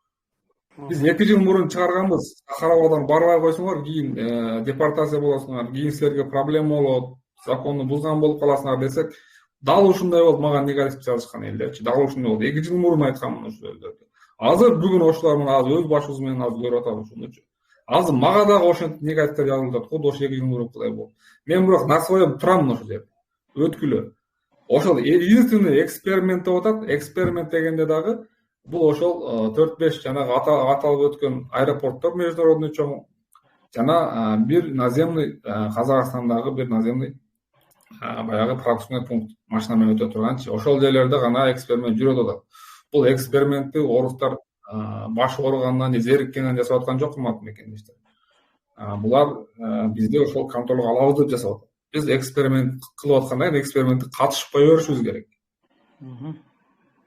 Биз 2 жыл мурун чыгарганбыз. Сахаровадан барбай койсоңор, кийин депортация болосуңар, кийин силерге проблема болот, законду бузган болуп каласыңар десек, дал ушундай болуп мага негатив жазышкан элдерчи. Дал ушундай болду. 2 жыл мурун айтканмын ошол элдерге. Азыр бүгүн ошолор менен азыр өз башыбыз менен азыр көрүп атабыз ушунучу. Азыр мага дагы ошентип негативдер жазылып атат. Куду ошо 2 жыл мурункудай болду. Мен бирок на своем турамын ошол жерде. Өткүлө. Ошол единственный эксперимент деп атат. Эксперимент дегенде дагы бул ошол 4-5 жанагы аталып өткөн аэропорттор международный чоң жана бир наземный Казакстандагы бир наземный баягы пропускной пункт машина менен өтө турганчы. Ошол жерлерде гана эксперимент жүрөт атат. Бул экспериментти орустар башы ооругандан, зериккенден жасап аткан жок, урматтуу мекендештер. Булар бизде ошол контролго алабыз деп жасап атат. Биз эксперимент кылып атканда экспериментке катышпай беришибиз керек.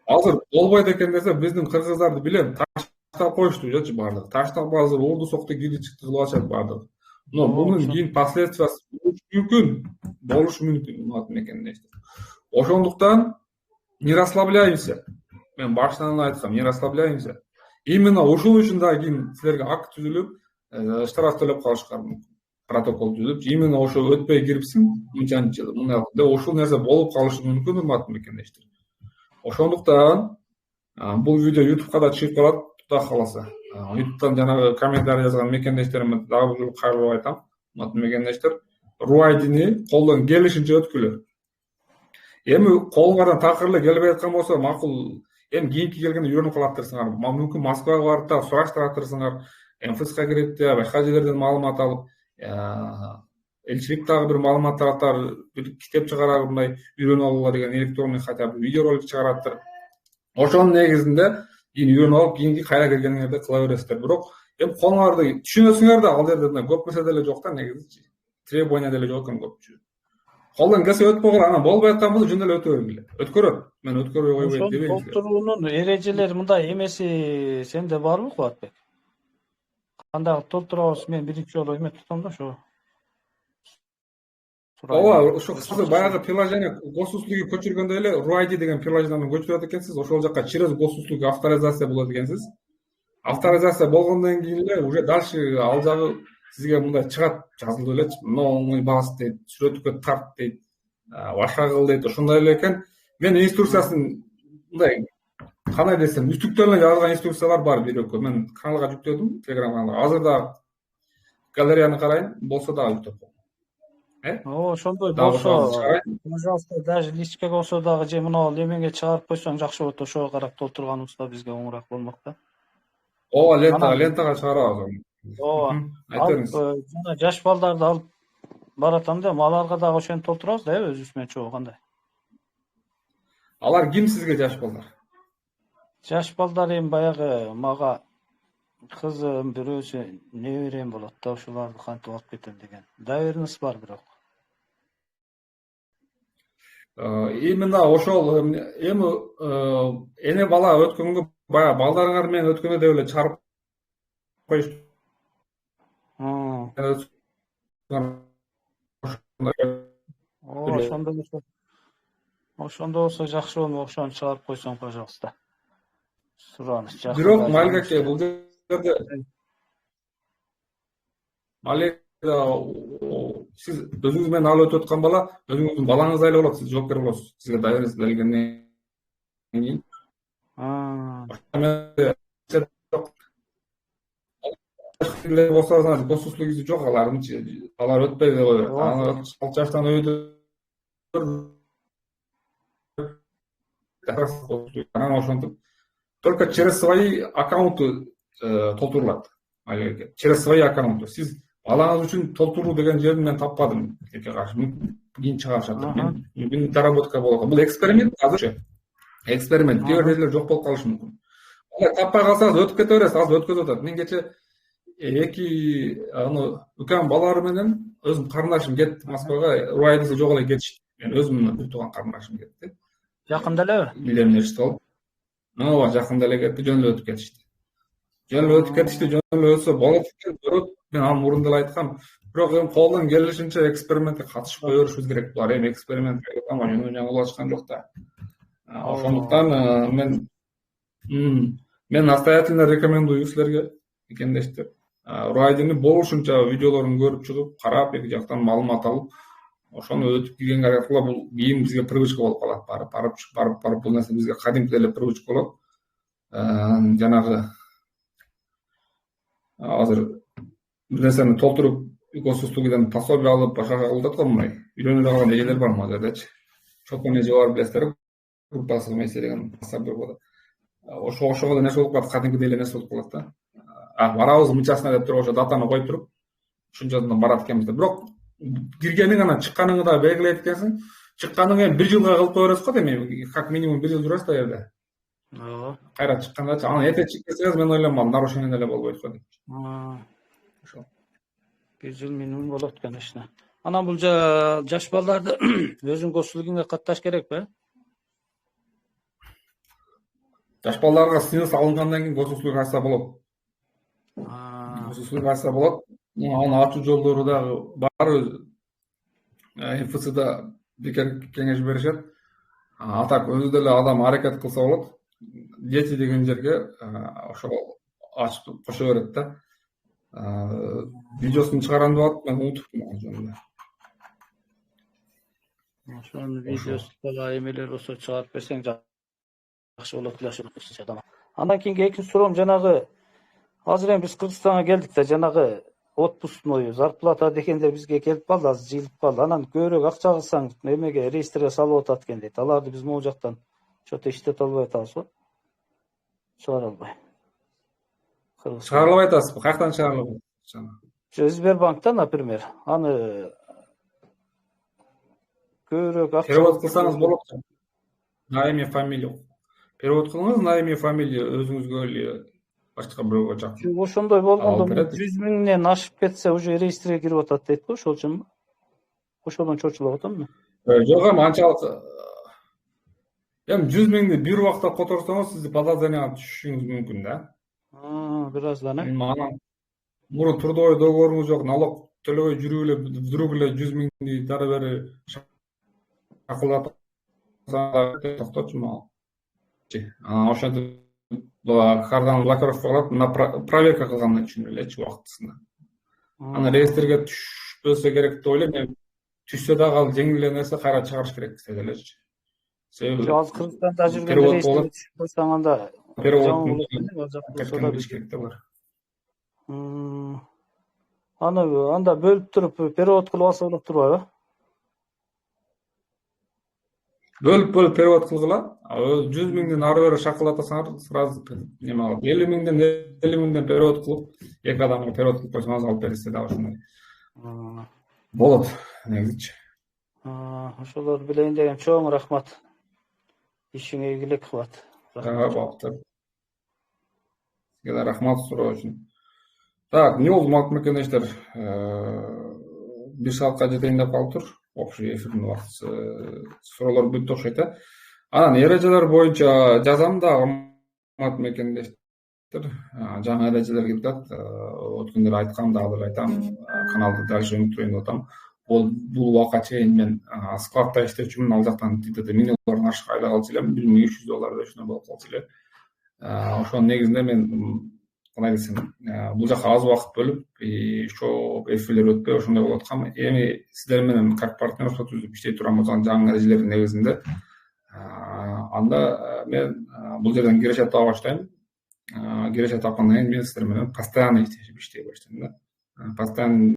Азыр болбойт экен десе, биздин кыргыздарды билем, таштап коюшту жочу бардыгы. Таштап азыр орду сокто кири чыкты кылып атышат бардыгы. Но бунун кийин последствиясы болушу мүмкүн, урматтуу мекендештер. Ошондуктан не расслабляемся. Мен башынан айткам, не расслабляемся. Именно ушул үчүн да кийин силерге акт түзүлүп, штраф төлөп калышкан мүмкүн. протокол түзүп, именно ошо өтпөй кирипсиң, мынчанчы жыл, мындай деп ушул нерсе болуп калышы мүмкүн, урматтуу мекендештер. Ошондуктан бул видео YouTube'га да чыгып калат, Кудай кааласа. YouTube'дан жанагы комментарий жазган мекендештериме дагы бир жолу кайрылып айтам, урматтуу мекендештер, RUID-ни колдон келишинче өткүлөр. Эми колуңардан такыр эле келбей аткан болсо, макул, эми кийинки келгенде үйрөнүп калаттырсыңар. Мүмкүн Москвага барып да сураштыратырсыңар. МФСК кирип да башка жерлерден маалымат алып, элчилик дагы бир маалымат таратар, бир китеп чыгарар, мындай үйрөнүп алуулар деген электронный хотя бы видеоролик чыгараттыр. Ошонун негизинде үйрөнүп алып, кийинки кайра келгениңерде кыла бересиздер. Бирок эми колуңарды түшүнөсүңөр да, ал жерде көп нерсе деле жок да, негизи требования деле жок экен көпчү. Колдон келсе өтпөй калат, анан болбой аткан болсо жөн эле өтө бергиле. Өткөрөт. Мен өткөрбөй койбойт дебейм.
Толтуруунун эрежелери мындай эмеси сенде барбы, Кубатбек? Кандай толтурабыз? Мен биринчи жолу эме тутам да ошо.
Ооба, ошо кыскасы баягы приложение госуслуги көчүргөндө эле RUID деген приложениени көчүрөт экенсиз, ошол жака через госуслуги авторизация болот экенсиз. Авторизация болгондон кийин эле уже дальше ал жагы сизге мындай чыгат, жазылып элечи, новый бас дейт, сүрөткө тарт дейт, башка кыл дейт, ошондой эле экен. Мен инструкциясын мындай кандай десем, үстүктөн эле жазылган инструкциялар бар бирөккө. Мен каналга жүктөдүм, Telegram каналга. Азыр да галереяны карайын, болсо да жүктөп коем.
Ошондой болсо, пожалуйста, даже личкеге болсо дагы же мына эмеңе чыгарып койсоң жакшы болот. Ошого карап толтурганыбызда бизге оңураак болмок да.
Ооба, лентага чыгарабыз.
Ооба. Жана жаш балдарды алып баратам да, аларга дагы ошентип толтурабыз да, өзүбүз менен чогуу кандай?
Алар ким сизге жаш балдар?
Жаш балдар эми баягы мага кызым, бирөөсү неберем болот да, ошолорду кантип алып кетем деген доверенность бар бирок.
Именно ошол эми эне бала өткөнгө баягы балдарыңар менен өткөнгө деп эле чыгарып коюш.
Ошондо болсо жакшы болмок, ошону чыгарып койсоң, пожалуйста. Сураныч жакшы.
Бирок Малика бул жерде Малика сиз өзүңүз менен алып өтүп аткан бала өзүңүздүн балаңыздай эле болот, сиз жоопкер болосуз. Сизге доверенность берилгенден кийин. Болсо госуслугиси жок, алар өтпөй эле коет. Аны 6 жаштан өйдө анан ошентип только через свои аккаунты толтурулат. Через свои аккаунты. Сиз балаңыз үчүн толтуруу деген жерин мен таппадым. Кийин чыгарышат. Мен доработка болот. Бул эксперимент азырчы. Эксперимент. Кээ бир жерлер жок болуп калышы мүмкүн. Таппай калсаңыз өтүп кете бересиз, азыр өткөзүп атат. Мен кече эки үлкөн балалар менен өзүм карындашым кетти Москвага, RUID-си жок эле кетишти. Мен өзүмдүн бир тууган карындашым кетти.
Жакында элеби?
Билем нерсе болуп. Ооба, жакында эле кетти, жөн эле өтүп кетишти. Жөн эле өтсө болот экен, бирок мен анын мурун деле айткам. Бирок эми колдон келишинче экспериментке катышып кое беришибиз керек. Булар эми эксперимент ama жаңылып ачкан жок да. Ошондуктан мен настоятельно рекомендую силерге, мекендештер. RUID-ни болушунча видеолорун көрүп чыгып, карап, эки жактан маалымат алып, ошону өтүп кийген аркылуу бул кийин бизге привычка болуп калат. Барып бул нерсе бизге кадимки эле привычка болот. Жанагы азыр бир нерсени толтуруп, госуслугидан пособие алып, башка кылдат го мындай. Үйрөнүп алган эжелер бар могу жердечи. Чокон эже бар билесиздер, группасы эмеси деген пособие болот. Ошого нерсе болуп калат, кадимки деле нерсе болуп калат да. Барабыз мынчасына деп туруп, ошо датаны коюп туруп, ушунчасынан барат экенбиз деп. Бирок киргениң анан чыкканыңды да белгилейт экенсиң. Чыкканың эми 1 жылга кылып кое бересиз го, эми как минимум 1 жыл жүрөсүз да жерде.
Ооба.
Кайра чыккандачы, анан эрте чыгып кетсеңиз мен ойлойм, нарушение деле болбойт го деп. Ошол.
1 жыл минимум болот, конечно. Анан бул жаш балдарды өзүң госуслугиңе катташ керекпи?
Жаш балдарга снилс алынгандан кийин госуслуг ачса болот. Госуслуг ачса болот. Аны ачуу жолдору дагы бар. МФЦда кеңеш беришет. Атак өзү деле адам аракет кылса болот. Дети деген жерге ошол ачып кошо берет да. видеосун чыгарам деп атып, мен унутуптум ал жөнүндө.
Ошонун видеосу бала эмелер болсо чыгарып берсең жакшы болот эле. Андан кийинки экинчи суроом жанагы азыр эми биз Кыргызстанга келдик да жанагы отпускной зарплата дегендер бизге келип калды, азыр жыйылып калды. Анан көбүрөөк акча кылсаң эмеге реестрге салып атат экен дейт. Аларды биз могу жактан что-то иштете албай атабызбы? Чыгара албай.
Чыгара албай атасызбы? Каяктан чыгара албай атасыз?
Сбербанктан, например, аны көбүрөөк акча
Перевод кылсаңыз болот. На имя, фамилия. Перевод кылыңыз, на имя, фамилия өзүңүзгө эле башка бирөөгө чакырып.
Ошондой болгондо 100 миңден ашып кетсе уже реестрге кирип атат дейт го, ошол үчүнбү? Ошодон чочулуп атам мен.
Жок, эми анчалык эми 100 миңди бир убакта которсоңуз сиз подозрениега түшүшүңүз мүмкүн да.
Бираздан
Анан мурун трудовой договоруңуз жок, налог төлөбөй жүрүп эле вдруг эле 100 миңди дары бери акылдатып токтотчумун. Ошентип картаны блокировка кылып, мына проверка кылган үчүн элечи убактысында. Аны реестрге түшпөсө керек деп ойлойм. Эми түшсө дагы ал жеңил эле нерсе, кайра чыгарыш керек десе элечи. Себеби
азыр Кыргызстанда жүргөндө реестрге түшүп койсоң анда
перевод керек да бар.
Анда бөлүп туруп перевод кылып алса болот турбайбы?
Бөлүп перевод кылгыла. 100 миңден ары бери шакылдатсаңар сразу неме алат. 50 миңден перевод кылып, эки адамга перевод кылып койсоңуз алып берсе дагы ошондой болот негизичи.
Ошолорду билейин деген чоң рахмат. Ишиңе ийгилик кылат.
Сизге да рахмат суроо үчүн. Так, эмне болду макул мекендештер? 1 саатка жетейин деп калыптыр. Общий эфирдин убактысы суроолор бүттү окшойт да. Анан эрежелер боюнча жазам да макул мекендештер. Жаңы эрежелер келип атат. Өткөндө айткам, дагы эле айтам. Каналды дальше өнүктүрөйүн деп атам. Бул убакка чейин мен складта иштечүмүн, ал жактан $1000 ашык айлык алчу элем, $1300 ошондой болуп калчу эле. Ошонун негизинде мен кандай десем, бул жака аз убакыт бөлүп, ошо эфирлер өтпөй ошондой болуп аткам. Эми сиздер менен как партнерство түзүп иштей турган болсам жаңы эрежелердин негизинде, анда мен бул жерден киреше таба баштайм. Киреше тапкандан кийин мен сиздер менен постоянно иштей баштайм да. Постоянно